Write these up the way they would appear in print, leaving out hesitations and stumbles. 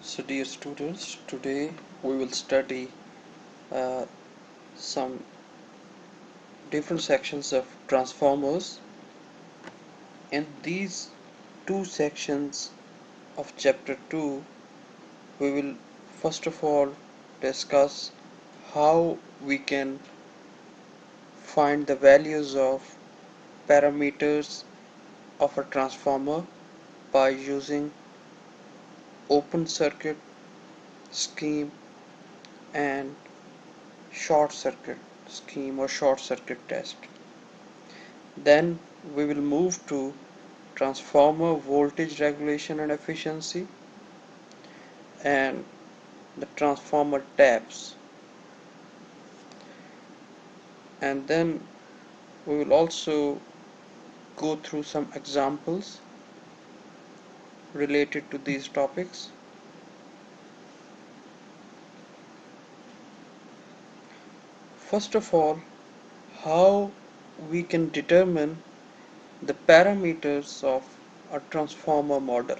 So dear students, today we will study uh, some different sections of transformers. In these two sections of chapter 2, we will first of all discuss how we can find the values of parameters of a transformer by using open circuit scheme and short circuit scheme or short circuit test. Then we will move to transformer voltage regulation and efficiency and the transformer taps, and then we will also go through some examples related to these topics. First of all, how we can determine the parameters of a transformer model.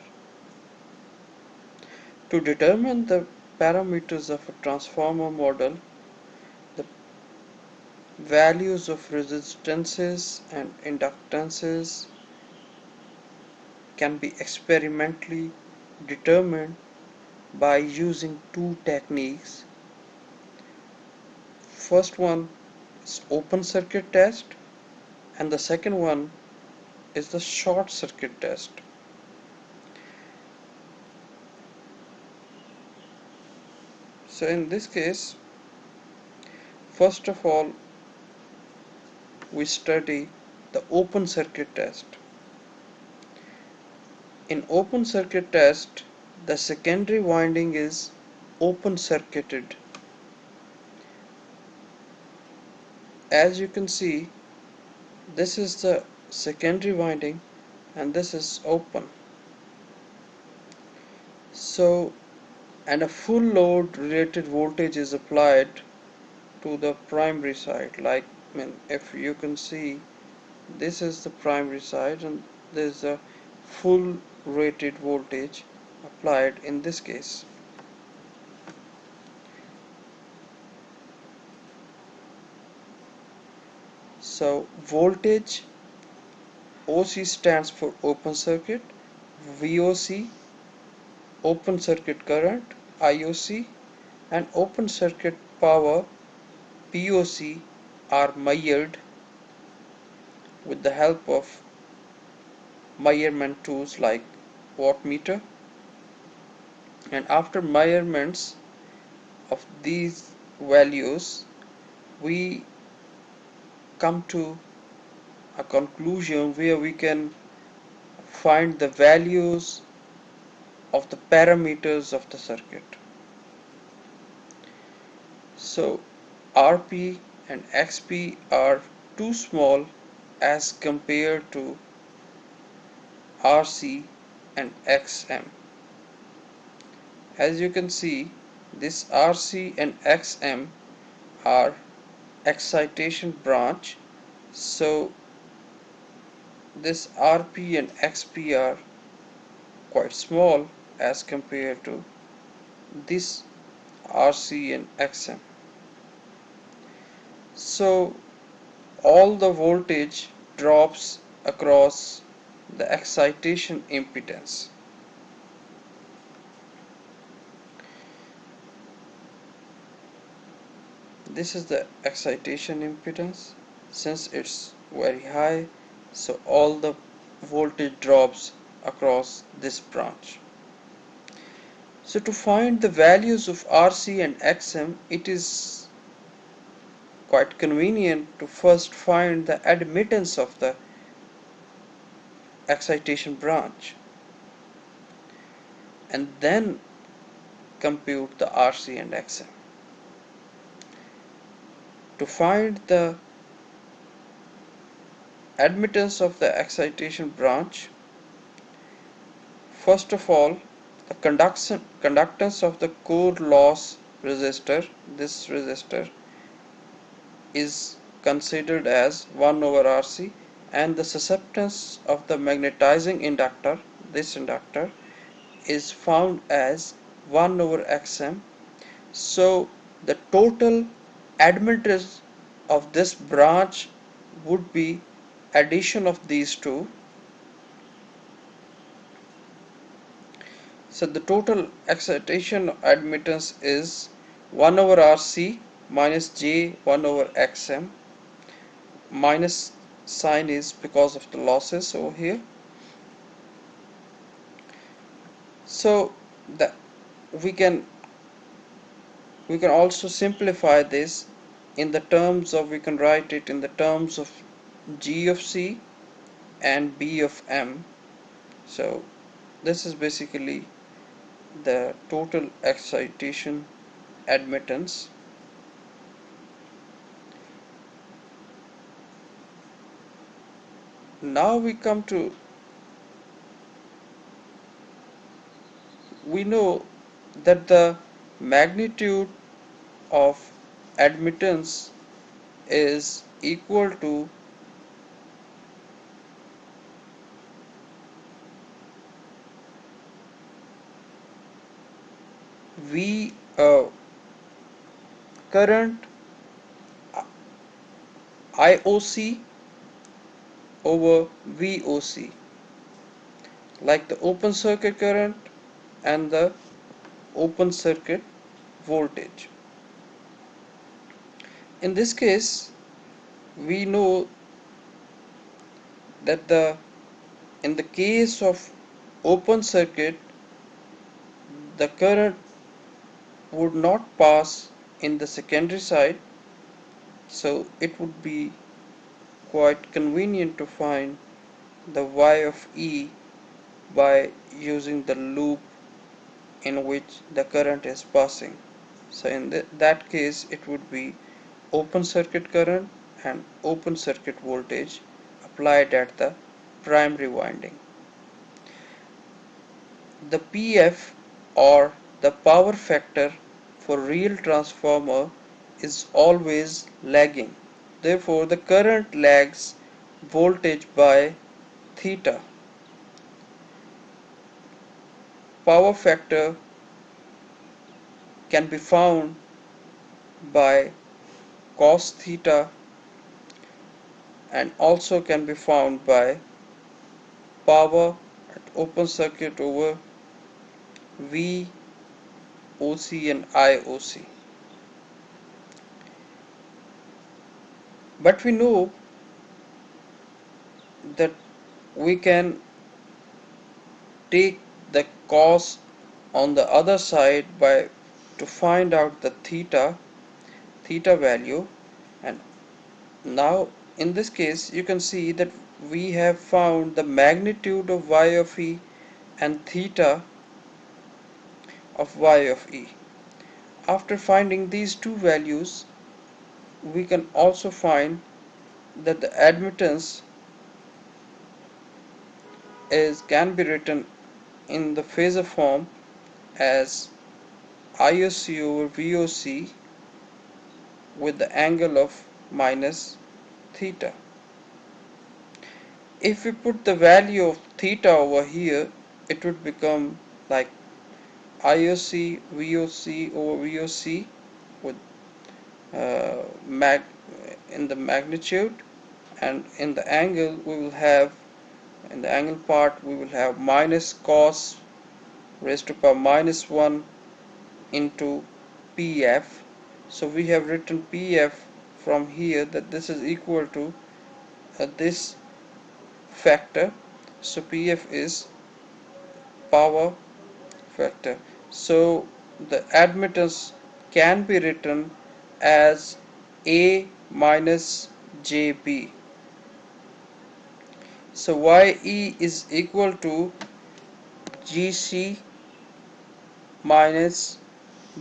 To determine the parameters of a transformer model, the values of resistances and inductances can be experimentally determined by using two techniques. First one is open circuit test and the second one is the short circuit test. So in this case, first of all, we study the open circuit test. In open circuit test, the secondary winding is open circuited. As you can see, this is the secondary winding and this is open. So, and a full load related voltage is applied to the primary side. Like, if you can see, this is the primary side and there is a full rated voltage applied in this case. So voltage OC stands for open circuit, VOC open circuit current, IOC, and open circuit power, POC, are measured with the help of measurement tools like wattmeter. And after measurements of these values, we come to a conclusion where we can find the values of the parameters of the circuit. So RP and XP are too small as compared to RC and XM. As you can see, this RC and XM are excitation branch, so this RP and XP are quite small as compared to this RC and XM. So all the voltage drops across the excitation impedance. This is the excitation impedance. Since it's very high, so all the voltage drops across this branch. So to find the values of RC and XM, it is quite convenient to first find the admittance of the excitation branch and then compute the RC and XM. To find the admittance of the excitation branch, first of all, the conductance of the core loss resistor, this resistor, is considered as 1 over RC, and the susceptance of the magnetizing inductor, this inductor, is found as 1 over xm. So the total admittance of this branch would be addition of these two. So the total excitation admittance is 1 over RC minus J 1 over XM. Minus sign is because of the losses over here. So that we can also simplify this in the terms of, we can write it in the terms of G of C and B of M. So this is basically the total excitation admittance. Now we know that the magnitude of admittance is equal to V current IOC over VOC, like the open circuit current and the open circuit voltage. In this case, we know that in the case of open circuit, the current would not pass in the secondary side, so it would be quite convenient to find the Y of E by using the loop in which the current is passing. So in that case, it would be open circuit current and open circuit voltage applied at the primary winding. The PF, or the power factor for real transformer, is always lagging. Therefore, the current lags voltage by theta. Power factor can be found by cos theta and also can be found by power at open circuit over V, OC and IOC. But we know that we can take the cos on the other side by to find out the theta value, and now in this case you can see that we have found the magnitude of Y of E and theta of Y of E. After finding these two values, we can also find that the admittance can be written in the phasor form as IOC over VOC with the angle of minus theta. If we put the value of theta over here, it would become like IOC VOC over VOC with uh, mag in the magnitude, and in the angle we will have, in the angle part we will have minus cos raised to power minus 1 into PF. So we have written PF from here that this is equal to this factor. So PF is power factor. So the admittance can be written as A minus JB. So YE is equal to GC minus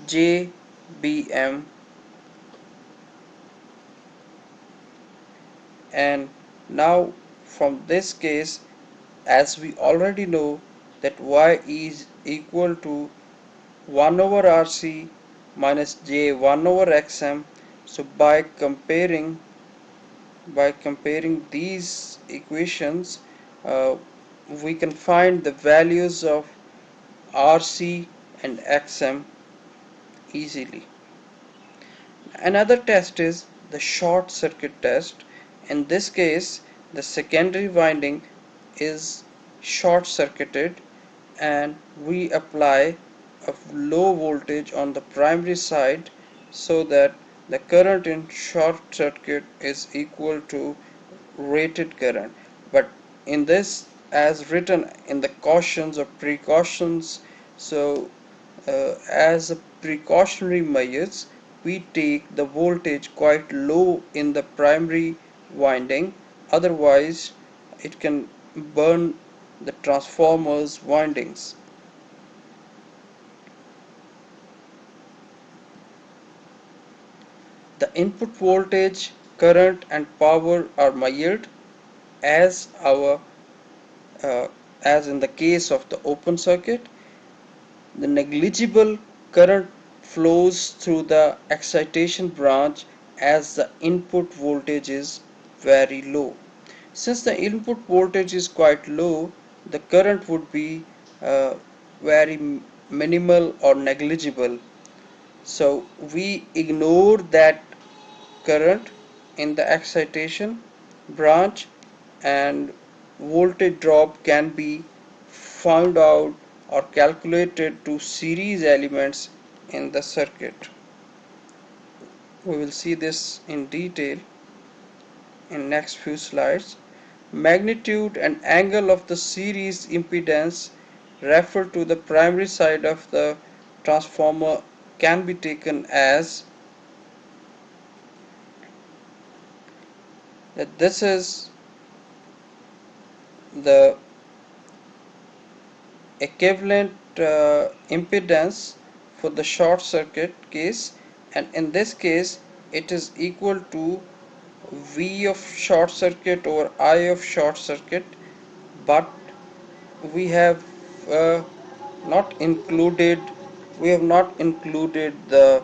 JBM, and now from this case, as we already know that Y is equal to 1 over RC minus J 1 over XM, so by comparing these equations, uh, we can find the values of RC and Xm easily. Another test is the short circuit test. In this case, the secondary winding is short circuited and we apply a low voltage on the primary side so that the current in short circuit is equal to rated current. But in this, as written in the cautions or precautions, so as a precautionary measures, we take the voltage quite low in the primary winding, otherwise it can burn the transformer's windings. The input voltage, current and power are measured as our uh, as in the case of the open circuit. The negligible current flows through the excitation branch as the input voltage is very low. Since the input voltage is quite low, the current would be very minimal or negligible. So we ignore that current in the excitation branch and voltage drop can be found out or calculated to series elements in the circuit. We will see this in detail in next few slides. Magnitude and angle of the series impedance referred to the primary side of the transformer can be taken as that this is the equivalent impedance for the short circuit case, and in this case it is equal to V of short circuit over I of short circuit, but we have uh, not included we have not included the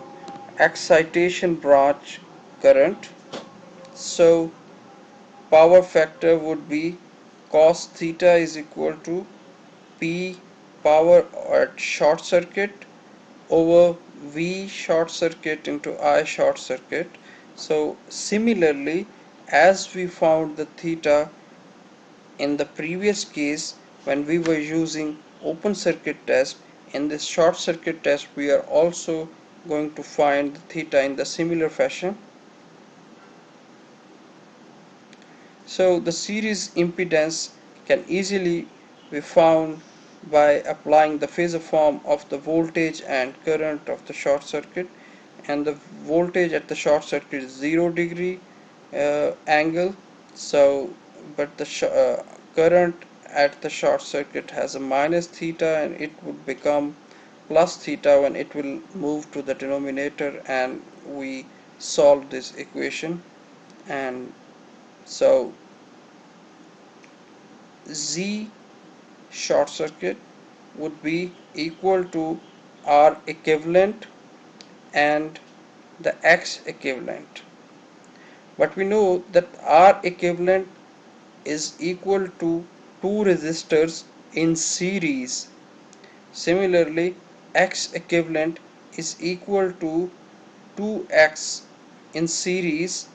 excitation branch current, so power factor would be cos theta is equal to P power at short circuit over V short circuit into I short circuit. So similarly, as we found the theta in the previous case when we were using open circuit test, in this short circuit test we are also going to find the theta in the similar fashion. So the series impedance can easily be found by applying the phasor form of the voltage and current of the short circuit, and the voltage at the short circuit is 0 degree angle, so but the current at the short circuit has a minus theta and it would become plus theta when it will move to the denominator and we solve this equation. And so Z short circuit would be equal to R equivalent and the X equivalent. But we know that R equivalent is equal to two resistors in series. Similarly, X equivalent is equal to 2X in series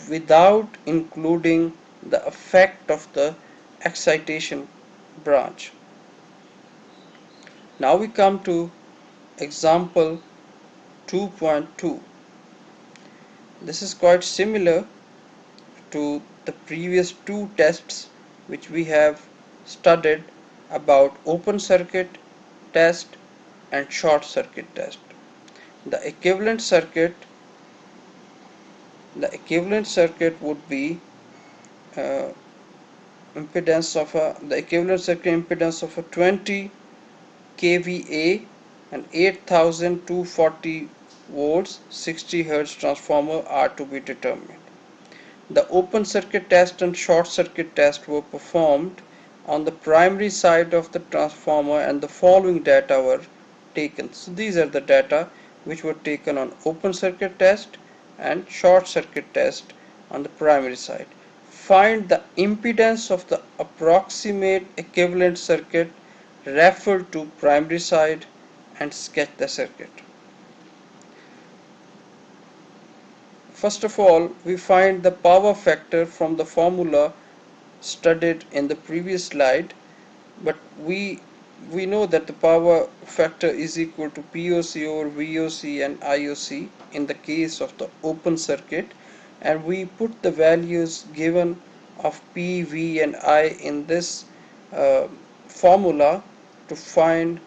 without including the effect of the excitation branch. Now we come to example 2.2. This is quite similar to the previous two tests which we have studied about open circuit test and short circuit test. The equivalent circuit would be uh, the equivalent circuit impedance of a 20 kVA and 8240 volts 60 Hz transformer are to be determined. The open circuit test and short circuit test were performed on the primary side of the transformer and the following data were taken. So these are the data which were taken on open circuit test and short circuit test on the primary side. Find the impedance of the approximate equivalent circuit referred to primary side and sketch the circuit. First of all, we find the power factor from the formula studied in the previous slide, but we know that the power factor is equal to POC over VOC and IOC in the case of the open circuit, and we put the values given of P, V and I in this uh, formula to find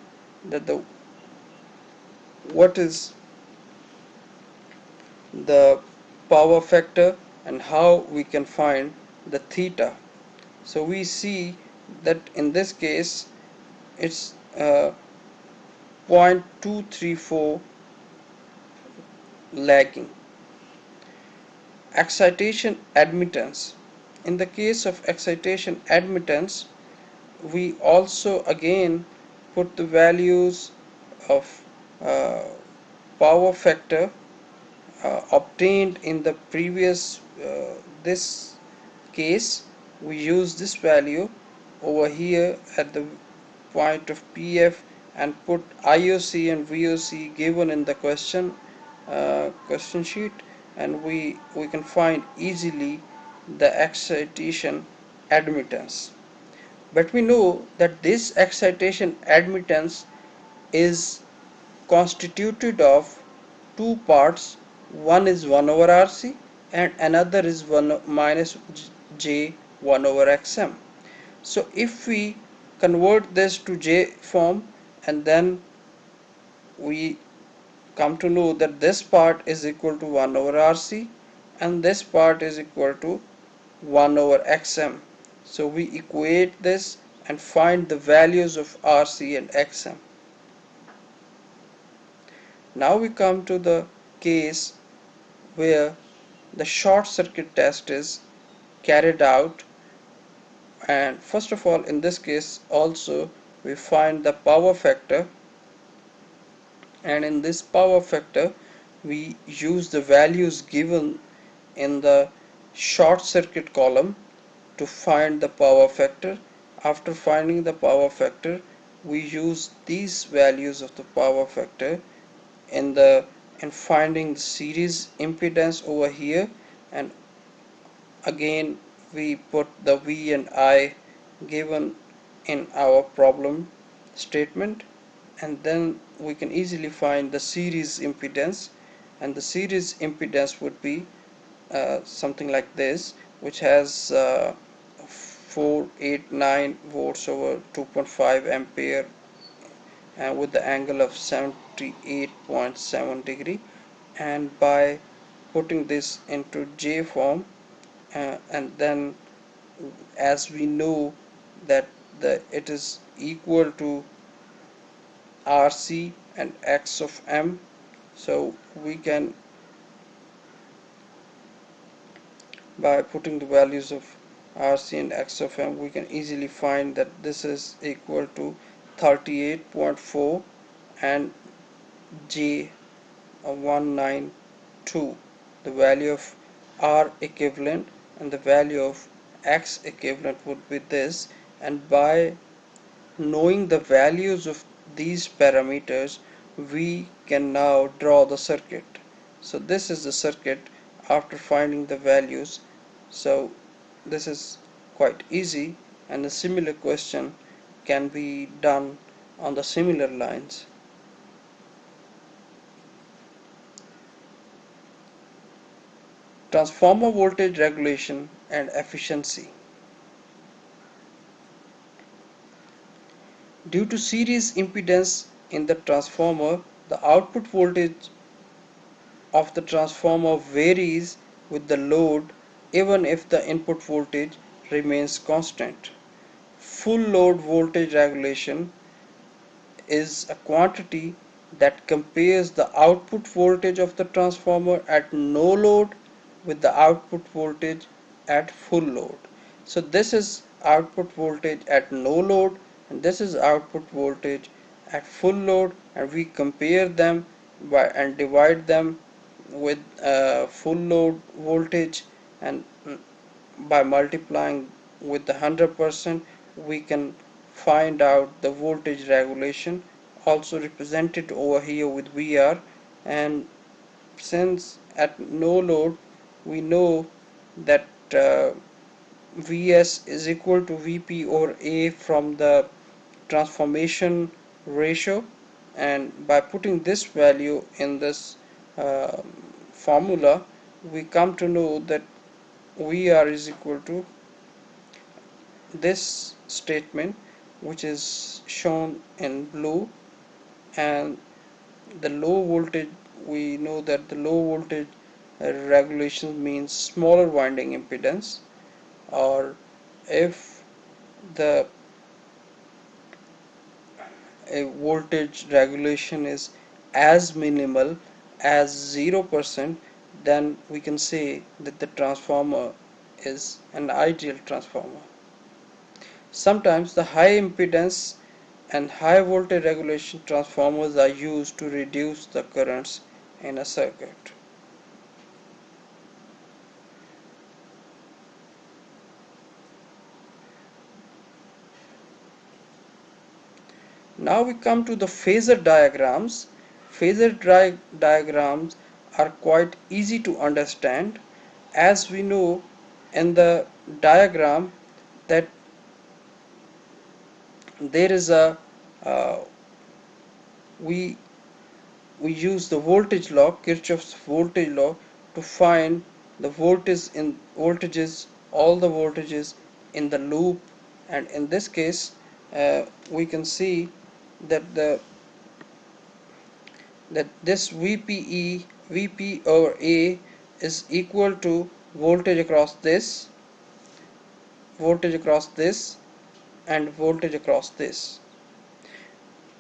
that the what is the power factor and how we can find the theta. So we see that in this case it's 0.234 lagging. Excitation admittance. In the case of excitation admittance, we also again put the values of uh, power factor obtained in the previous this case. We use this value over here at the point of PF and put IOC and VOC given in the question sheet, and we can find easily the excitation admittance. But we know that this excitation admittance is constituted of two parts. One is 1 over RC and another is 1 minus J 1 over XM. So if we convert this to J form, and then we come to know that this part is equal to 1 over RC and this part is equal to 1 over XM. So we equate this and find the values of RC and XM. Now we come to the case where the short circuit test is carried out, and first of all in this case also we find the power factor, and in this power factor we use the values given in the short circuit column to find the power factor. After finding the power factor, we use these values of the power factor in finding the series impedance over here, and again we put the V and I given in our problem statement, and then we can easily find the series impedance, and the series impedance would be something like this, which has 489 volts over 2.5 ampere and with the angle of 78.7 degree. And by putting this into J form, and then as we know that it is equal to RC and X of M, so we can, by putting the values of RC and X of M, we can easily find that this is equal to 38.4 and J 192. The value of R equivalent and the value of X equivalent would be this, and by knowing the values of these parameters we can now draw the circuit. So this is the circuit after finding the values. So this is quite easy, and a similar question can be done on the similar lines. Transformer voltage regulation and efficiency. Due to series impedance in the transformer, the output voltage of the transformer varies with the load even if the input voltage remains constant. Full load voltage regulation is a quantity that compares the output voltage of the transformer at no load with the output voltage at full load. So this is output voltage at no load and this is output voltage at full load, and we compare them and divide them with full load voltage, and by multiplying with the 100% we can find out the voltage regulation also represented over here with VR, and since at no load we know that Vs is equal to Vp over A from the transformation ratio, and by putting this value in this uh, formula we come to know that Vr is equal to this statement, which is shown in blue, and the low voltage, we know that the low voltage regulation means smaller winding impedance, or if the voltage regulation is as minimal as 0%, then we can say that the transformer is an ideal transformer. Sometimes the high impedance and high voltage regulation transformers are used to reduce the currents in a circuit. Now we come to the phasor diagrams. Diagrams are quite easy to understand, as we know in the diagram that there is a uh, we we use the voltage law, Kirchhoff's voltage law, to find the all the voltages in the loop, and in this case, we can see that this Vp over A is equal to voltage across this, and voltage across this.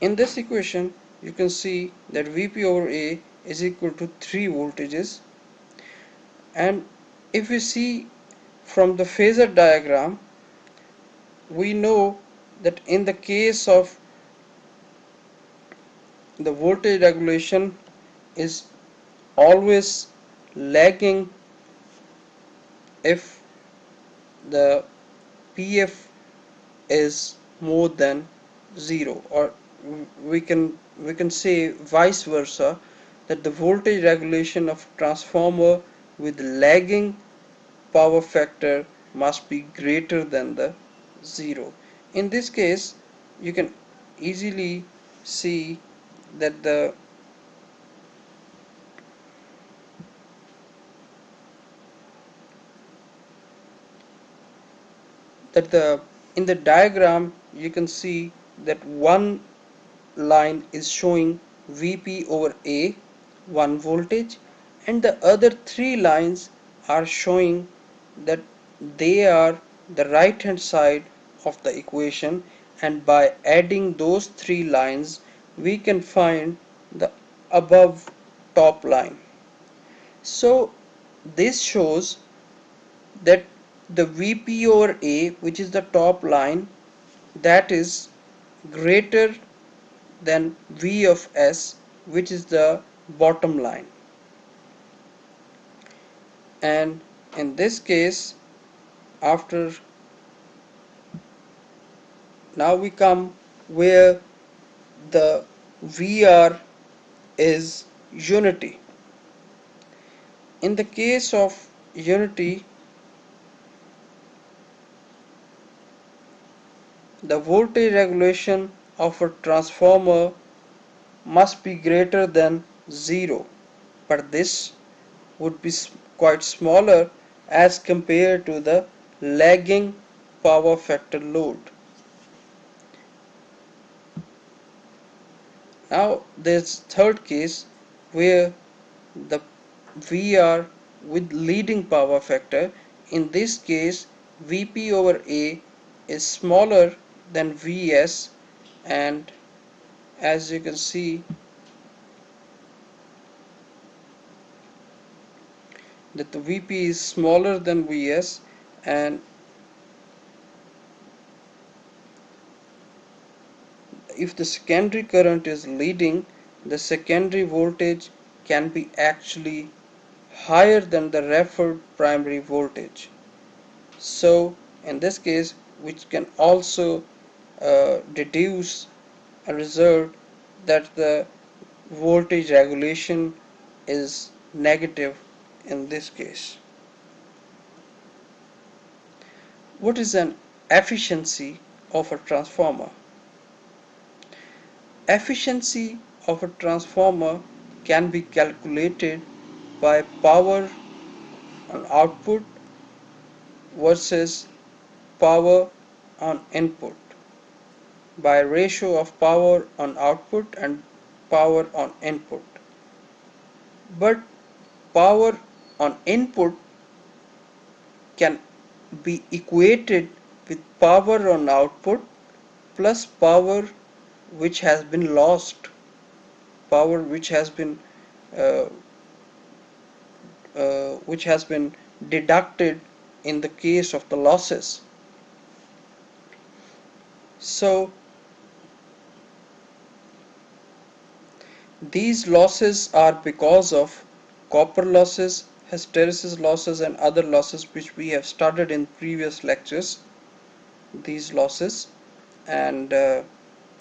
In this equation, you can see that Vp over A is equal to 3 voltages, and if we see from the phasor diagram, we know that in the case of the voltage regulation is always lagging if the Pf is more than 0, or we can say vice versa, that the voltage regulation of transformer with lagging power factor must be greater than the 0. In this case, you can easily see that the in the diagram you can see that one line is showing Vp over A, 1 voltage, and the other 3 lines are showing that they are the right hand side of the equation, and by adding those 3 lines we can find the above top line. So this shows that the Vp over A, which is the top line, that is greater than V of S, which is the bottom line. And in this case, after now we come where the VR is unity. In the case of unity, the voltage regulation of a transformer must be greater than 0, but this would be quite smaller as compared to the lagging power factor load. Now there's third case where the VR with leading power factor. In this case, Vp over A is smaller than Vs, and as you can see that the Vp is smaller than Vs, and if the secondary current is leading, the secondary voltage can be actually higher than the referred primary voltage. So in this case, which can also deduce a result that the voltage regulation is negative in this case. What is an efficiency of a transformer? Efficiency of a transformer can be calculated by power on output versus power on input, by ratio of power on output and power on input. But power on input can be equated with power on output plus power which has been lost, power uh, which has been deducted in the case of the losses. So these losses are because of copper losses, hysteresis losses, and other losses which we have studied in previous lectures. These losses, and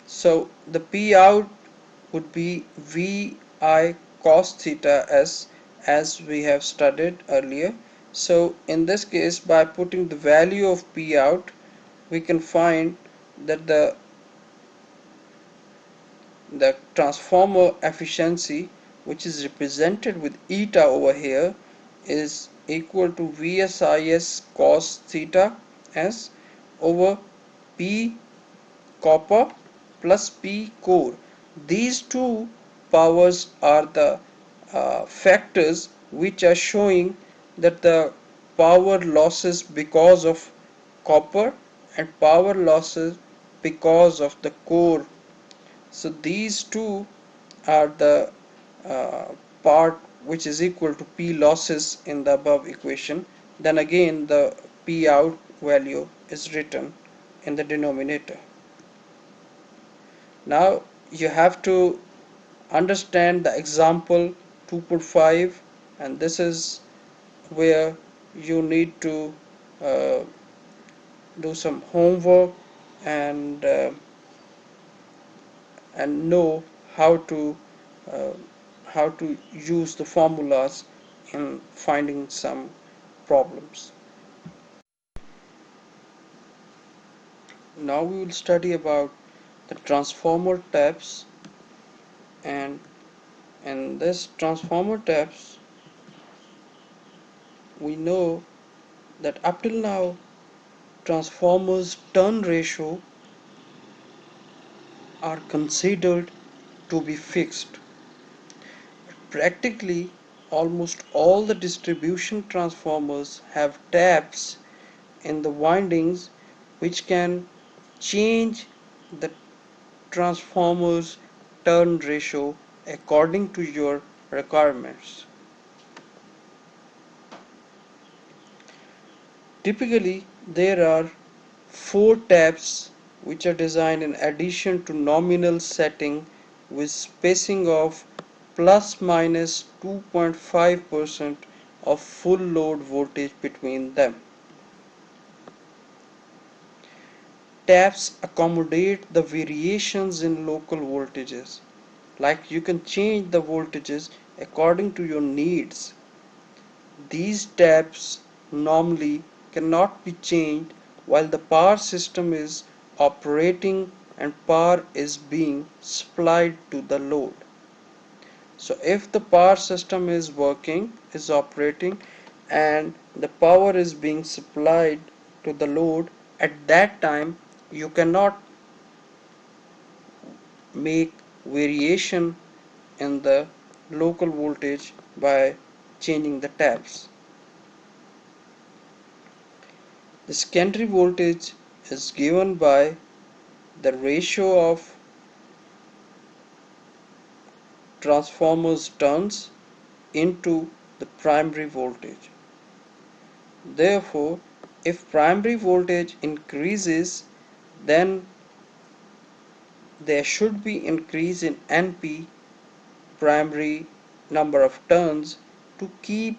so the P out would be Vi cos theta s, as we have studied earlier. So in this case, by putting the value of P out, we can find that the transformer efficiency, which is represented with eta over here, is equal to Vsis cos theta s over P copper plus P core. These two powers are the factors which are showing that the power losses because of copper and power losses because of the core. So these two are the uh, part which is equal to P losses in the above equation. Then again the P out value is written in the denominator. Now you have to understand the example 2.5, and this is where you need to uh, do some homework and know how to uh, how to use the formulas in finding some problems. Now we will study about the transformer types, and in this transformer types we know that up till now transformers turn ratio are considered to be fixed. Practically almost all the distribution transformers have taps in the windings which can change the transformer's turn ratio according to your requirements. Typically, there are four taps which are designed in addition to nominal setting with spacing of plus minus 2.5% of full load voltage between them. Taps accommodate the variations in local voltages, like you can change the voltages according to your needs. These taps normally cannot be changed while the power system is operating and power is being supplied to the load. So if the power system is operating, and the power is being supplied to the load, at that time you cannot make variation in the local voltage by changing the taps. The secondary voltage is given by the ratio of transformer's turns into the primary voltage. Therefore, if primary voltage increases, then there should be increase in NP, primary number of turns, to keep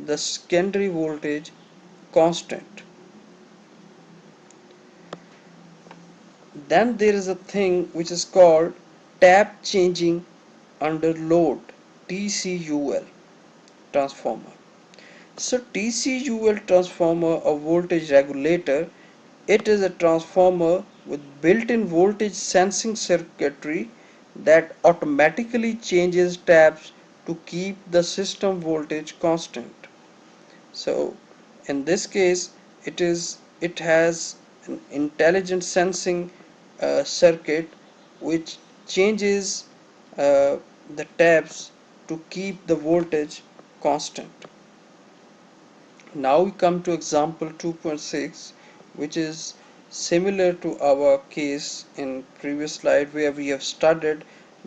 the secondary voltage constant. Then there is a thing which is called tap changing under load, TCUL transformer. So TCUL transformer, a voltage regulator, it is a transformer with built-in voltage sensing circuitry that automatically changes taps to keep the system voltage constant. So in this case, it has an intelligent sensing circuit which changes the taps to keep the voltage constant. Now we come to example 2.6, which is similar to our case in previous slide, where we have studied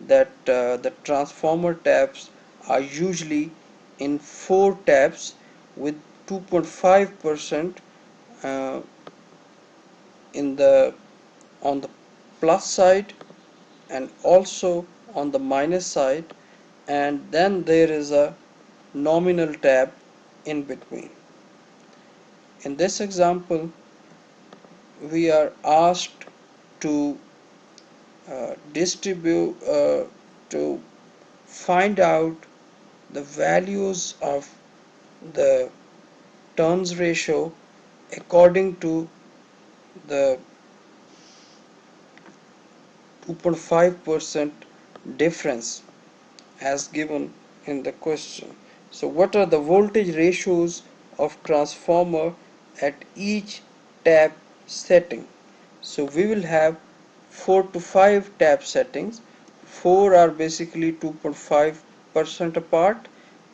that the transformer taps are usually in 4 taps with 2.5% uh, in the on the plus side and also on the minus side, and then there is a nominal tap in between. In this example, we are asked to distribute to find out the values of the turns ratio according to the 2.5% difference as given in the question. So what are the voltage ratios of transformer at each tap setting? So we will have 4 to 5 tap settings. 4 are basically 2.5% apart,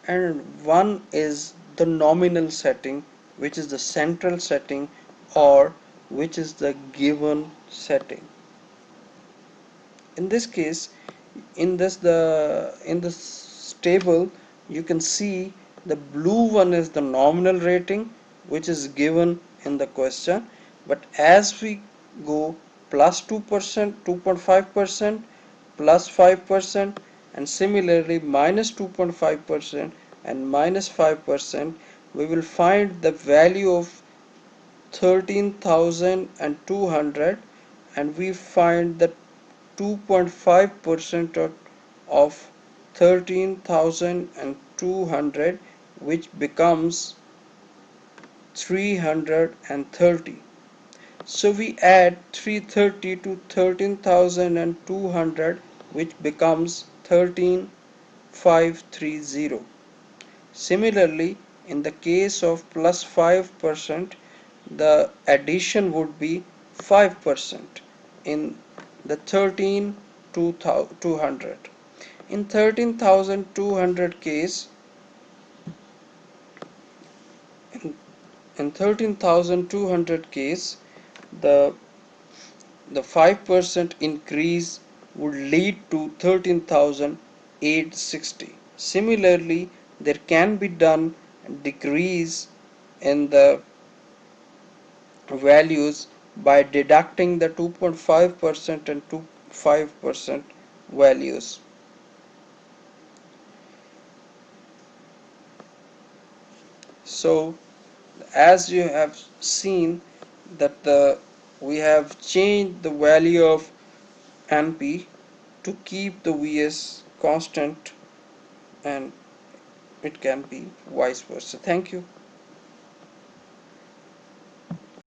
and 1 is the nominal setting, which is the central setting, or which is the given setting. In this case, in this table, you can see the blue one is the nominal rating, which is given in the question, but as we go plus 2%, 2.5%, plus 5%, and similarly minus 2.5% and minus 5%, we will find the value of 13,200, and we find the 2.5% of 13,200, which becomes 330. So we add 330 to 13,200, which becomes 13,530. Similarly, in the case of plus 5%, the addition would be 5% in the 13,200. In 13,200 case, in 13,200 case, the 5% increase would lead to 13,860. Similarly, there can be done decrease in the values by deducting the 2.5% and 2.5% values. So as you have seen that we have changed the value of NP to keep the Vs constant, and it can be vice versa. Thank you.